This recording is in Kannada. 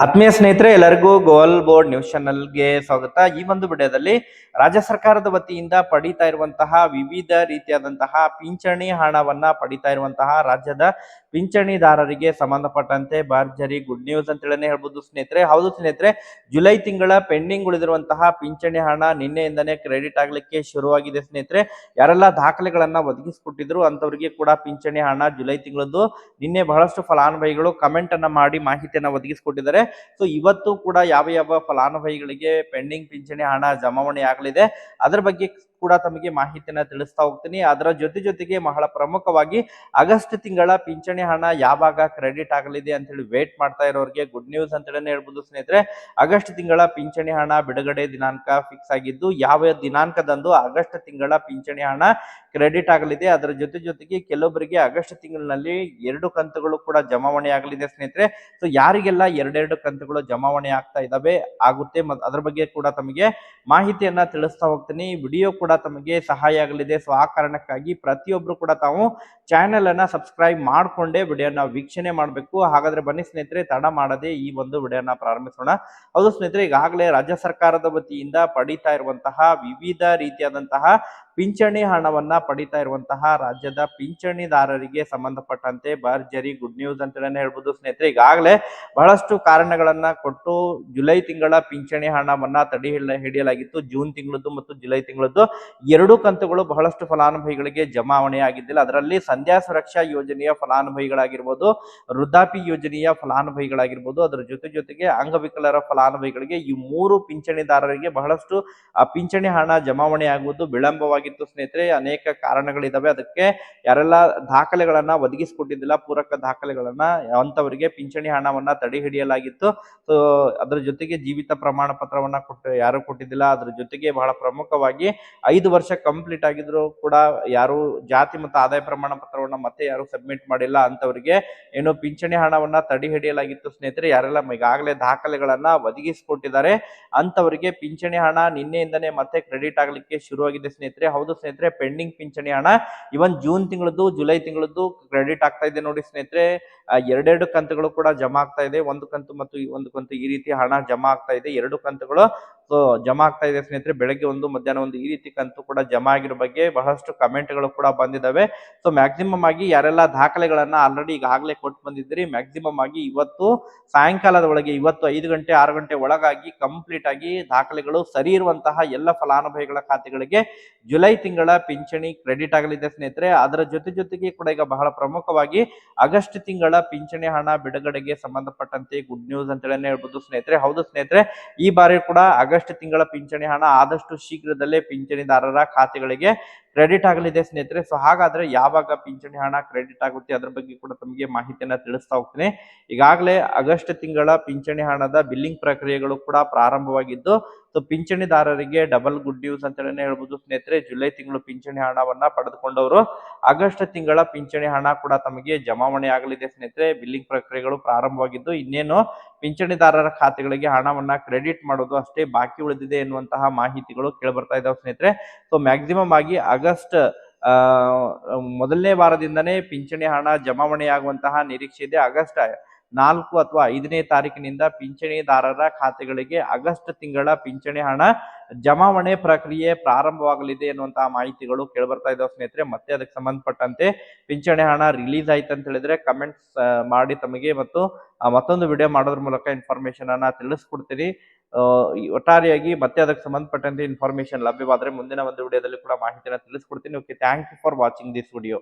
ಆತ್ಮೀಯ ಸ್ನೇಹಿತರೆ, ಎಲ್ಲರಿಗೂ ಗೋಲ್ ಬೋರ್ಡ್ ನ್ಯೂಸ್ ಚಾನಲ್ಗೆ ಸ್ವಾಗತ. ಈ ಒಂದು ವಿಡಿಯೋದಲ್ಲಿ ರಾಜ್ಯ ಸರ್ಕಾರದ ವತಿಯಿಂದ ಪಡಿತಾ ಇರುವಂತಹ ವಿವಿಧ ರೀತಿಯಾದಂತಹ ಪಿಂಚಣಿ ಹಣವನ್ನ ಪಡಿತಾ ಇರುವಂತಹ ರಾಜ್ಯದ ಪಿಂಚಣಿದಾರರಿಗೆ ಸಂಬಂಧಪಟ್ಟಂತೆ ಭರ್ಜರಿ ಗುಡ್ ನ್ಯೂಸ್ ಅಂತ ಹೇಳನೆ ಹೇಳ್ಬೋದು ಸ್ನೇಹಿತರೆ. ಹೌದು ಸ್ನೇಹಿತರೆ, ಜುಲೈ ತಿಂಗಳ ಪೆಂಡಿಂಗ್ ಉಳಿದಿರುವಂತಹ ಪಿಂಚಣಿ ಹಣ ನಿನ್ನೆಯಿಂದನೇ ಕ್ರೆಡಿಟ್ ಆಗ್ಲಿಕ್ಕೆ ಶುರುವಾಗಿದೆ ಸ್ನೇಹಿತರೆ. ಯಾರೆಲ್ಲ ದಾಖಲೆಗಳನ್ನ ಒದಗಿಸಿಕೊಟ್ಟಿದ್ರು ಅಂತವರಿಗೆ ಕೂಡ ಪಿಂಚಣಿ ಹಣ ಜುಲೈ ತಿಂಗಳದ್ದು ನಿನ್ನೆ ಬಹಳಷ್ಟು ಫಲಾನುಭವಿಗಳು ಕಮೆಂಟ್ ಅನ್ನ ಮಾಡಿ ಮಾಹಿತಿಯನ್ನ ಒದಗಿಸಿಕೊಟ್ಟಿದ್ದಾರೆ. ಸೊ ಇವತ್ತು ಕೂಡ ಯಾವ ಯಾವ ಫಲಾನುಭವಿಗಳಿಗೆ ಪೆಂಡಿಂಗ್ ಪಿಂಚಣಿ ಹಣ ಜಮಾವಣೆ ಆಗಲಿದೆ ಅದರ ಬಗ್ಗೆ ಕೂಡ ತಮಗೆ ಮಾಹಿತಿಯನ್ನ ತಿಳಿಸ್ತಾ ಹೋಗ್ತೀನಿ. ಅದರ ಜೊತೆಗೆ ಬಹಳ ಪ್ರಮುಖವಾಗಿ ಆಗಸ್ಟ್ ತಿಂಗಳ ಪಿಂಚಣಿ ಹಣ ಯಾವಾಗ ಕ್ರೆಡಿಟ್ ಆಗಲಿದೆ ಅಂತ ಹೇಳಿ ವೇಟ್ ಮಾಡ್ತಾ ಇರೋರಿಗೆ ಗುಡ್ ನ್ಯೂಸ್ ಅಂತ ಹೇಳಿ ಹೇಳ್ಬೋದು ಸ್ನೇಹಿತರೆ. ಆಗಸ್ಟ್ ತಿಂಗಳ ಪಿಂಚಣಿ ಹಣ ಬಿಡುಗಡೆ ದಿನಾಂಕ ಫಿಕ್ಸ್ ಆಗಿದ್ದು ಯಾವ ದಿನಾಂಕದಂದು ಆಗಸ್ಟ್ ತಿಂಗಳ ಪಿಂಚಣಿ ಹಣ ಕ್ರೆಡಿಟ್ ಆಗಲಿದೆ. ಅದರ ಜೊತೆಗೆ ಕೆಲವೊಬ್ಬರಿಗೆ ಆಗಸ್ಟ್ ತಿಂಗಳಿನಲ್ಲಿ 2 ಕಂತುಗಳು ಕೂಡ ಜಮಾವಣೆ ಆಗಲಿದೆ ಸ್ನೇಹಿತರೆ. ಸೊ ಯಾರಿಗೆಲ್ಲ ಎರಡೆರಡು ಕಂತುಗಳು ಜಮಾವಣೆ ಆಗ್ತಾ ಇದಾವೆ ಆಗುತ್ತೆ ಅದ್ರ ಬಗ್ಗೆ ಕೂಡ ತಮಗೆ ಮಾಹಿತಿಯನ್ನ ತಿಳಿಸ್ತಾ ಹೋಗ್ತೀನಿ. ವಿಡಿಯೋ ಕೂಡ ತಮಗೆ ಸಹಾಯ ಆಗಲಿದೆ. ಸೊ ಆ ಕಾರಣಕ್ಕಾಗಿ ಪ್ರತಿಯೊಬ್ರು ಕೂಡ ತಾವು ಚಾನೆಲ್ ಅನ್ನ ಸಬ್ಸ್ಕ್ರೈಬ್ ಮಾಡ್ಕೊಂಡೇ ವಿಡಿಯೋನ ವೀಕ್ಷಣೆ ಮಾಡಬೇಕು. ಹಾಗಾದ್ರೆ ಬನ್ನಿ ಸ್ನೇಹಿತರೆ, ತಡ ಮಾಡದೆ ಈ ಒಂದು ವಿಡಿಯೋನ ಪ್ರಾರಂಭಿಸೋಣ. ಹೌದು ಸ್ನೇಹಿತರೆ, ಈಗಾಗಲೇ ರಾಜ್ಯ ಸರ್ಕಾರದ ವತಿಯಿಂದ ಪಡಿತಾ ಇರುವಂತಹ ವಿವಿಧ ರೀತಿಯಾದಂತಹ ಪಿಂಚಣಿ ಹಣವನ್ನ ಪಡಿತಾ ಇರುವಂತಹ ರಾಜ್ಯದ ಪಿಂಚಣಿದಾರರಿಗೆ ಸಂಬಂಧಪಟ್ಟಂತೆ ಭರ್ಜರಿ ಗುಡ್ ನ್ಯೂಸ್ ಅಂತ ಹೇಳ್ಬೋದು ಸ್ನೇಹಿತರೆ. ಈಗಾಗಲೇ ಬಹಳಷ್ಟು ಕಾರಣಗಳನ್ನ ಕೊಟ್ಟು ಜುಲೈ ತಿಂಗಳ ಪಿಂಚಣಿ ಹಣವನ್ನ ಹಿಡಿಯಲಾಗಿತ್ತು. ಜೂನ್ ತಿಂಗಳದ್ದು ಮತ್ತು ಜುಲೈ ತಿಂಗಳದ್ದು 2 ಕಂತುಗಳು ಬಹಳಷ್ಟು ಫಲಾನುಭವಿಗಳಿಗೆ ಜಮಾವಣೆ ಆಗಿದ್ದಿಲ್ಲ. ಅದರಲ್ಲಿ ಸಂಧ್ಯಾ ಸುರಕ್ಷಾ ಯೋಜನೆಯ ಫಲಾನುಭವಿಗಳಾಗಿರ್ಬೋದು, ವೃದ್ಧಾಪಿ ಯೋಜನೆಯ ಫಲಾನುಭವಿಗಳಾಗಿರ್ಬೋದು, ಅದರ ಜೊತೆಗೆ ಅಂಗವಿಕಲರ ಫಲಾನುಭವಿಗಳಿಗೆ ಈ 3 ಪಿಂಚಣಿದಾರರಿಗೆ ಬಹಳಷ್ಟು ಪಿಂಚಣಿ ಹಣ ಜಮಾವಣೆ ಆಗುವುದು ವಿಳಂಬವಾಗಿತ್ತು ಸ್ನೇಹಿತರೆ. ಅನೇಕ ಕಾರಣಗಳಿದಾವೆ. ಅದಕ್ಕೆ ಯಾರೆಲ್ಲ ದಾಖಲೆಗಳನ್ನ ಒದಗಿಸಿಕೊಟ್ಟಿದ್ದಿಲ್ಲ, ಪೂರಕ ದಾಖಲೆಗಳನ್ನ, ಅಂತವರಿಗೆ ಪಿಂಚಣಿ ಹಣವನ್ನ ತಡೆ ಹಿಡಿಯಲಾಗಿತ್ತು. ಸೊ ಅದರ ಜೊತೆಗೆ ಜೀವಿತ ಪ್ರಮಾಣ ಪತ್ರವನ್ನ ಯಾರು ಕೊಟ್ಟಿದ್ದಿಲ್ಲ. ಅದ್ರ ಜೊತೆಗೆ ಬಹಳ ಪ್ರಮುಖವಾಗಿ 5 ವರ್ಷ ಕಂಪ್ಲೀಟ್ ಆಗಿದ್ರು ಕೂಡ ಯಾರು ಜಾತಿ ಮತ್ತು ಆದಾಯ ಪ್ರಮಾಣ ಪತ್ರವನ್ನ ಮತ್ತೆ ಯಾರು ಸಬ್ಮಿಟ್ ಮಾಡಿಲ್ಲ ಅಂತವರಿಗೆ ಏನು ಪಿಂಚಣಿ ಹಣವನ್ನ ತಡೆ ಹಿಡಿಯಲಾಗಿತ್ತು ಸ್ನೇಹಿತರೆ. ಯಾರೆಲ್ಲ ಈಗಾಗಲೇ ದಾಖಲೆಗಳನ್ನ ಒದಗಿಸಿಕೊಟ್ಟಿದ್ದಾರೆ ಅಂತವರಿಗೆ ಪಿಂಚಣಿ ಹಣ ನಿನ್ನೆಯಿಂದನೇ ಮತ್ತೆ ಕ್ರೆಡಿಟ್ ಆಗ್ಲಿಕ್ಕೆ ಶುರುವಾಗಿದೆ ಸ್ನೇಹಿತರೆ. ಹೌದು ಸ್ನೇಹಿತರೆ, ಪೆಂಡಿಂಗ್ ಪಿಂಚಣಿ ಹಣ ಇವನ್ ಜೂನ್ ತಿಂಗಳದ್ದು ಜುಲೈ ತಿಂಗಳದ್ದು ಕ್ರೆಡಿಟ್ ಆಗ್ತಾ ಇದೆ ನೋಡಿ ಸ್ನೇಹಿತರೆ. ಎರಡೆರಡು ಕಂತುಗಳು ಕೂಡ ಜಮಾ ಆಗ್ತಾ ಇದೆ. ಒಂದು ಕಂತು ಮತ್ತು ಒಂದು ಕಂತು ಈ ರೀತಿ ಹಣ ಜಮಾ ಆಗ್ತಾ ಇದೆ. 2 ಕಂತುಗಳು ಸೊ ಜಮಾ ಆಗ್ತಾ ಇದೆ ಸ್ನೇಹಿತರೆ. ಬೆಳಗ್ಗೆ ಒಂದು, ಮಧ್ಯಾಹ್ನ ಒಂದು, ಈ ರೀತಿ ಕಂತು ಕೂಡ ಜಮಾ ಆಗಿರೋ ಬಗ್ಗೆ ಬಹಳಷ್ಟು ಕಮೆಂಟ್ಗಳು ಕೂಡ ಬಂದಿದ್ದಾವೆ. ಸೊ ಮ್ಯಾಕ್ಸಿಮಮ್ ಆಗಿ ಯಾರೆಲ್ಲ ದಾಖಲೆಗಳನ್ನ ಆಲ್ರೆಡಿ ಈಗಾಗಲೇ ಕೊಟ್ಟು ಬಂದಿದ್ರಿ, ಮ್ಯಾಕ್ಸಿಮಮ್ ಆಗಿ ಇವತ್ತು ಸಾಯಂಕಾಲದ ಒಳಗೆ, ಇವತ್ತು 5 ಗಂಟೆ 6 ಗಂಟೆ ಒಳಗಾಗಿ ಕಂಪ್ಲೀಟ್ ಆಗಿ ದಾಖಲೆಗಳು ಸರಿ ಇರುವಂತಹ ಎಲ್ಲ ಫಲಾನುಭವಿಗಳ ಖಾತೆಗಳಿಗೆ ಜುಲೈ ತಿಂಗಳ ಪಿಂಚಣಿ ಕ್ರೆಡಿಟ್ ಆಗಲಿದೆ ಸ್ನೇಹಿತರೆ. ಅದರ ಜೊತೆಗೆ ಕೂಡ ಈಗ ಬಹಳ ಪ್ರಮುಖವಾಗಿ ಆಗಸ್ಟ್ ತಿಂಗಳ ಪಿಂಚಣಿ ಹಣ ಬಿಡುಗಡೆಗೆ ಸಂಬಂಧಪಟ್ಟಂತೆ ಗುಡ್ ನ್ಯೂಸ್ ಅಂತ ಹೇಳಿ ಹೇಳ್ಬೋದು ಸ್ನೇಹಿತರೆ. ಹೌದು ಸ್ನೇಹಿತರೆ, ಈ ಬಾರಿ ಕೂಡ ಆಗಸ್ಟ್ ತಿಂಗಳ ಪಿಂಚಣಿ ಹಣ ಆದಷ್ಟು ಶೀಘ್ರದಲ್ಲೇ ಪಿಂಚಣಿದಾರರ ಖಾತೆಗಳಿಗೆ ಕ್ರೆಡಿಟ್ ಆಗಲಿದೆ ಸ್ನೇಹಿತರೆ. ಸೊ ಹಾಗಾದ್ರೆ ಯಾವಾಗ ಪಿಂಚಣಿ ಹಣ ಕ್ರೆಡಿಟ್ ಆಗುತ್ತೆ ಅದ್ರ ಬಗ್ಗೆ ಕೂಡ ತಮಗೆ ಮಾಹಿತಿಯನ್ನ ತಿಳಿಸ್ತಾ ಹೋಗ್ತೀನಿ. ಈಗಾಗಲೇ ಆಗಸ್ಟ್ ತಿಂಗಳ ಪಿಂಚಣಿ ಹಣದ ಬಿಲ್ಲಿಂಗ್ ಪ್ರಕ್ರಿಯೆಗಳು ಕೂಡ ಪ್ರಾರಂಭವಾಗಿದ್ದು, ಸೊ ಪಿಂಚಣಿದಾರರಿಗೆ ಡಬಲ್ ಗುಡ್ ನ್ಯೂಸ್ ಅಂತ ಹೇಳ್ಬೋದು ಸ್ನೇಹಿತರೆ. ಜುಲೈ ತಿಂಗಳು ಪಿಂಚಣಿ ಹಣವನ್ನ ಪಡೆದುಕೊಂಡವರು ಆಗಸ್ಟ್ ತಿಂಗಳ ಪಿಂಚಣಿ ಹಣ ಕೂಡ ತಮಗೆ ಜಮಾವಣೆ ಆಗಲಿದೆ ಸ್ನೇಹಿತರೆ. ಬಿಲ್ಲಿಂಗ್ ಪ್ರಕ್ರಿಯೆಗಳು ಪ್ರಾರಂಭವಾಗಿದ್ದು, ಇನ್ನೇನು ಪಿಂಚಣಿದಾರರ ಖಾತೆಗಳಿಗೆ ಹಣವನ್ನ ಕ್ರೆಡಿಟ್ ಮಾಡೋದು ಅಷ್ಟೇ ಬಾಕಿ ಉಳಿದಿದೆ ಎನ್ನುವಂತಹ ಮಾಹಿತಿಗಳು ಕೇಳಿಬರ್ತಾ ಇದಾವೆ ಸ್ನೇಹಿತರೆ. ಸೊ ಮ್ಯಾಕ್ಸಿಮಮ್ ಆಗಿ ಆಗಸ್ಟ್ ಮೊದಲನೇ ವಾರದಿಂದನೇ ಪಿಂಚಣಿ ಹಣ ಜಮಾವಣೆ ಆಗುವಂತಹ ನಿರೀಕ್ಷೆ ಇದೆ. ಆಗಸ್ಟ್ 4 ಅಥವಾ 5ನೇ ತಾರೀಕಿನಿಂದ ಪಿಂಚಣಿದಾರರ ಖಾತೆಗಳಿಗೆ ಆಗಸ್ಟ್ ತಿಂಗಳ ಪಿಂಚಣಿ ಹಣ ಜಮಾವಣೆ ಪ್ರಕ್ರಿಯೆ ಪ್ರಾರಂಭವಾಗಲಿದೆ ಎನ್ನುವಂತಹ ಮಾಹಿತಿಗಳು ಕೇಳಿಬರ್ತಾ ಇದಾವೆ ಸ್ನೇಹಿತರೆ. ಮತ್ತೆ ಅದಕ್ಕೆ ಸಂಬಂಧಪಟ್ಟಂತೆ ಪಿಂಚಣಿ ಹಣ ರಿಲೀಸ್ ಆಯ್ತು ಅಂತ ಹೇಳಿದ್ರೆ ಕಮೆಂಟ್ಸ್ ಮಾಡಿ ತಮಗೆ ಮತ್ತೊಂದು ವಿಡಿಯೋ ಮಾಡೋದ್ರ ಮೂಲಕ ಇನ್ಫಾರ್ಮೇಶನ್ ಅನ್ನ ತಿಳಿಸ್ಕೊಡ್ತೀನಿ. ಒಟ್ಟಾರೆಯಾಗಿ ಮತ್ತೆ ಅದಕ್ಕೆ ಸಂಬಂಧಪಟ್ಟಂತೆ ಇನ್ಫಾರ್ಮೇಶನ್ ಲಭ್ಯವಾದ್ರೆ ಮುಂದಿನ ಒಂದು ವಿಡಿಯೋದಲ್ಲಿ ಕೂಡ ಮಾಹಿತಿಯನ್ನು ತಿಳಿಸ್ಕೊಡ್ತೀನಿ. Okay, thank you for watching this video.